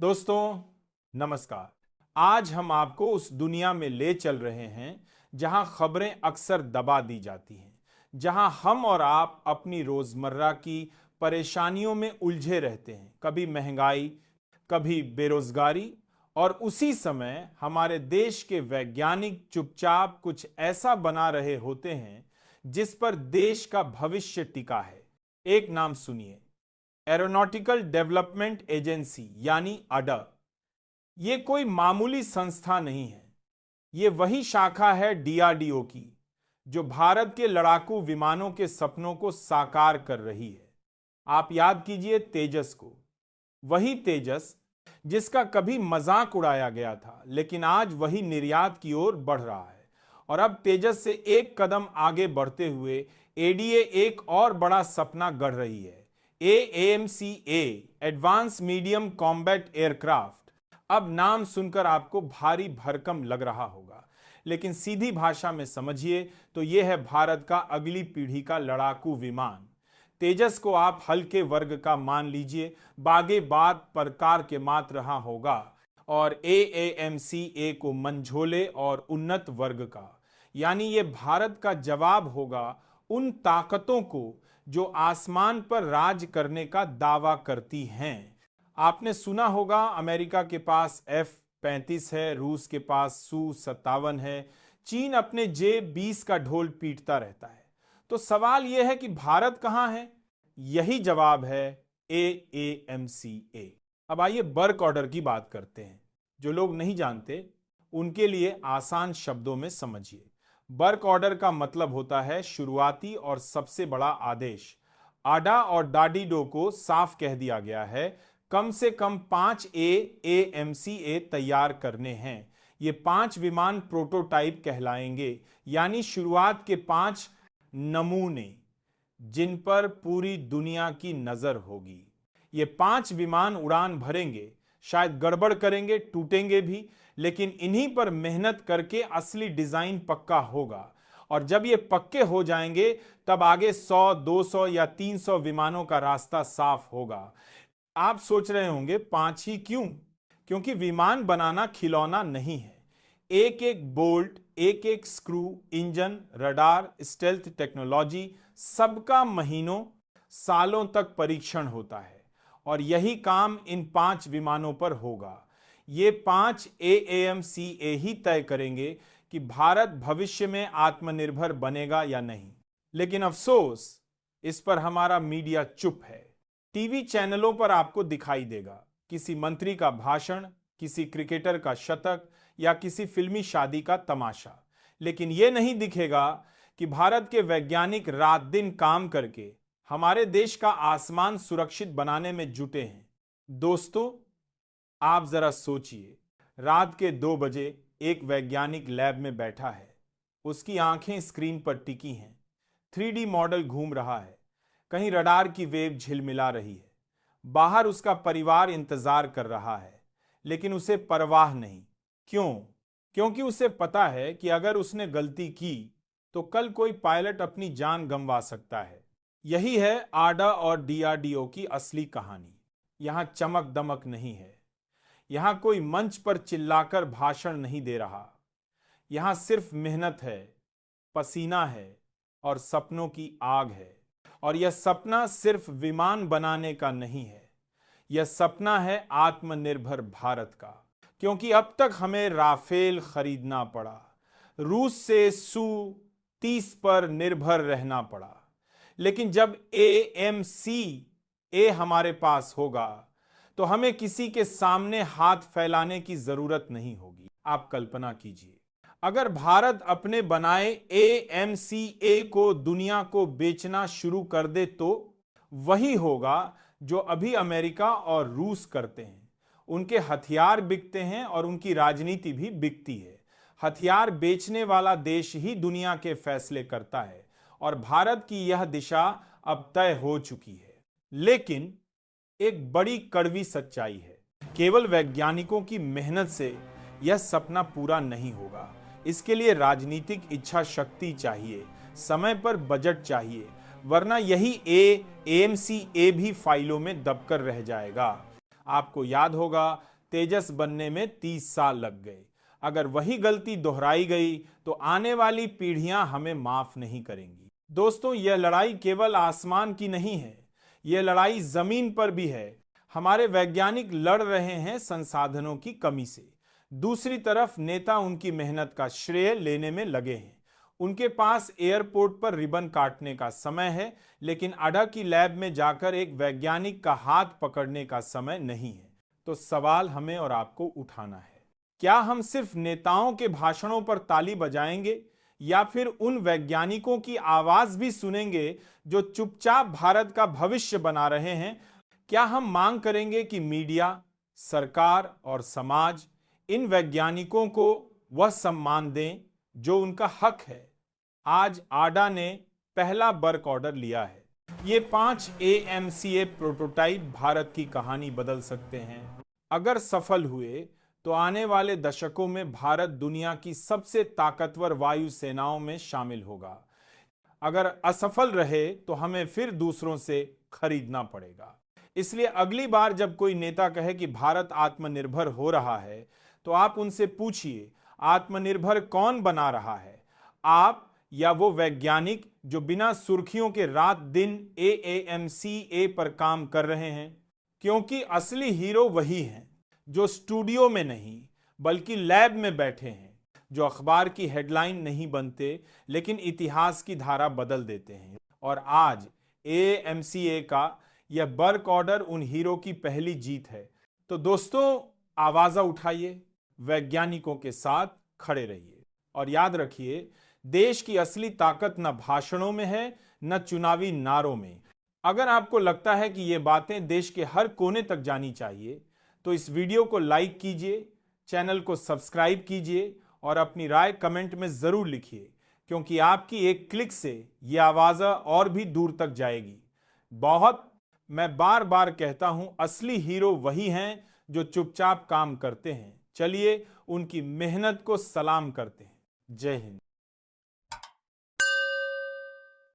दोस्तों नमस्कार। आज हम आपको उस दुनिया में ले चल रहे हैं जहां खबरें अक्सर दबा दी जाती हैं, जहां हम और आप अपनी रोजमर्रा की परेशानियों में उलझे रहते हैं। कभी महंगाई, कभी बेरोजगारी, और उसी समय हमारे देश के वैज्ञानिक चुपचाप कुछ ऐसा बना रहे होते हैं जिस पर देश का भविष्य टिका है। एक नाम सुनिए, एरोनॉटिकल डेवलपमेंट एजेंसी यानी अडा। ये कोई मामूली संस्था नहीं है, ये वही शाखा है डीआरडीओ की जो भारत के लड़ाकू विमानों के सपनों को साकार कर रही है। आप याद कीजिए तेजस को, वही तेजस जिसका कभी मजाक उड़ाया गया था, लेकिन आज वही निर्यात की ओर बढ़ रहा है। और अब तेजस से एक कदम आगे बढ़ते हुए एडीए एक और बड़ा सपना गढ़ रही है, AMCA, advance medium combat aircraft. अब नाम सुनकर आपको भारी भरकम लग रहा होगा, लेकिन सीधी भाषा में समझिए तो यह है भारत का अगली पीढ़ी का लड़ाकू विमान। तेजस को आप हल्के वर्ग का मान लीजिए, बागे बात प्रकार के मात रहा होगा, और एएमसीए को मंझोले और उन्नत वर्ग का, यानी ये भारत का जवाब होगा उन ताकतों को जो आसमान पर राज करने का दावा करती हैं। आपने सुना होगा अमेरिका के पास F-35 है, रूस के पास Su-57 है, चीन अपने J-20 का ढोल पीटता रहता है। तो सवाल यह है कि भारत कहां है? यही जवाब है एएमसीए। अब आइए वर्क ऑर्डर की बात करते हैं। जो लोग नहीं जानते उनके लिए आसान शब्दों में समझिए। वर्क ऑर्डर का मतलब होता है शुरुआती और सबसे बड़ा आदेश। आडा और डाडीडो को साफ कह दिया गया है कम से कम 5 एएमसीए तैयार करने हैं। ये 5 विमान प्रोटोटाइप कहलाएंगे, यानी शुरुआत के 5 नमूने जिन पर पूरी दुनिया की नजर होगी। ये 5 विमान उड़ान भरेंगे, शायद गड़बड़ करेंगे, टूटेंगे भी, लेकिन इन्हीं पर मेहनत करके असली डिजाइन पक्का होगा। और जब ये पक्के हो जाएंगे तब आगे 100, 200 या 300 विमानों का रास्ता साफ होगा। आप सोच रहे होंगे 5 ही क्यों? क्योंकि विमान बनाना खिलौना नहीं है। एक एक बोल्ट, एक एक screw, engine, radar, stealth technology, सबका महीनों सालों तक परीक्षण होता है, और यही काम इन 5 विमानों पर होगा। ये 5 एएमसीए ही तय करेंगे कि भारत भविष्य में आत्मनिर्भर बनेगा या नहीं। लेकिन अफसोस, इस पर हमारा मीडिया चुप है। टीवी चैनलों पर आपको दिखाई देगा किसी मंत्री का भाषण, किसी क्रिकेटर का शतक या किसी फिल्मी शादी का तमाशा, लेकिन यह नहीं दिखेगा कि भारत के वैज्ञानिक रात दिन काम करके हमारे देश का आसमान सुरक्षित बनाने में जुटे हैं। दोस्तों, आप जरा सोचिए, रात के 2 बजे एक वैज्ञानिक लैब में बैठा है, उसकी आंखें स्क्रीन पर टिकी हैं, 3D मॉडल घूम रहा है, कहीं रडार की वेव झिलमिला रही है, बाहर उसका परिवार इंतजार कर रहा है, लेकिन उसे परवाह नहीं। क्यों? क्योंकि उसे पता है कि अगर उसने गलती की तो कल कोई पायलट अपनी जान गंवा सकता है। यही है आडा और डीआरडीओ की असली कहानी। यहां चमक दमक नहीं है, यहां कोई मंच पर चिल्लाकर भाषण नहीं दे रहा, यहां सिर्फ मेहनत है, पसीना है और सपनों की आग है। और यह सपना सिर्फ विमान बनाने का नहीं है, यह सपना है आत्मनिर्भर भारत का। क्योंकि अब तक हमें राफेल खरीदना पड़ा, रूस से Su-30 पर निर्भर रहना पड़ा, लेकिन जब एएमसीए हमारे पास होगा तो हमें किसी के सामने हाथ फैलाने की जरूरत नहीं होगी। आप कल्पना कीजिए, अगर भारत अपने बनाए एएमसीए को दुनिया को बेचना शुरू कर दे तो वही होगा जो अभी अमेरिका और रूस करते हैं। उनके हथियार बिकते हैं और उनकी राजनीति भी बिकती है। हथियार बेचने वाला देश ही दुनिया के फैसले करता है, और भारत की यह दिशा अब तय हो चुकी है। लेकिन एक बड़ी कड़वी सच्चाई है, केवल वैज्ञानिकों की मेहनत से यह सपना पूरा नहीं होगा। इसके लिए राजनीतिक इच्छा शक्ति चाहिए, समय पर बजट चाहिए, वरना यही एएमसीए भी फाइलों में दबकर रह जाएगा। आपको याद होगा तेजस बनने में 30 साल लग गए। अगर वही गलती दोहराई गई तो आने वाली पीढ़ियां हमें माफ नहीं करेंगी। दोस्तों, यह लड़ाई केवल आसमान की नहीं है, यह लड़ाई जमीन पर भी है। हमारे वैज्ञानिक लड़ रहे हैं संसाधनों की कमी से, दूसरी तरफ नेता उनकी मेहनत का श्रेय लेने में लगे हैं। उनके पास एयरपोर्ट पर रिबन काटने का समय है, लेकिन अडा की लैब में जाकर एक वैज्ञानिक का हाथ पकड़ने का समय नहीं है। तो सवाल हमें और आपको उठाना है, क्या हम सिर्फ नेताओं के भाषणों पर ताली बजाएंगे या फिर उन वैज्ञानिकों की आवाज भी सुनेंगे जो चुपचाप भारत का भविष्य बना रहे हैं? क्या हम मांग करेंगे कि मीडिया, सरकार और समाज इन वैज्ञानिकों को वह सम्मान दें जो उनका हक है? आज आडा ने पहला वर्क ऑर्डर लिया है। ये 5 AMCA प्रोटोटाइप भारत की कहानी बदल सकते हैं। अगर सफल हुए तो आने वाले दशकों में भारत दुनिया की सबसे ताकतवर वायु सेनाओं में शामिल होगा। अगर असफल रहे तो हमें फिर दूसरों से खरीदना पड़ेगा। इसलिए अगली बार जब कोई नेता कहे कि भारत आत्मनिर्भर हो रहा है, तो आप उनसे पूछिए, आत्मनिर्भर कौन बना रहा है, आप या वो वैज्ञानिक जो बिना सुर्खियों के रात दिन AMCA पर काम कर रहे हैं? क्योंकि असली हीरो वही हैं जो स्टूडियो में नहीं बल्कि लैब में बैठे हैं, जो अखबार की हेडलाइन नहीं बनते लेकिन इतिहास की धारा बदल देते हैं। और आज AMCA का यह वर्क ऑर्डर उन हीरो की पहली जीत है। तो दोस्तों, आवाज उठाइए, वैज्ञानिकों के साथ खड़े रहिए और याद रखिए, देश की असली ताकत न भाषणों में है, न चुनावी नारों में। अगर आपको लगता है कि ये बातें देश के हर कोने तक जानी चाहिए तो इस वीडियो को लाइक कीजिए, चैनल को सब्सक्राइब कीजिए और अपनी राय कमेंट में जरूर लिखिए, क्योंकि आपकी एक क्लिक से ये आवाज़ और भी दूर तक जाएगी। मैं बार बार कहता हूं, असली हीरो वही हैं जो चुपचाप काम करते हैं। चलिए उनकी मेहनत को सलाम करते हैं। जय हिंद।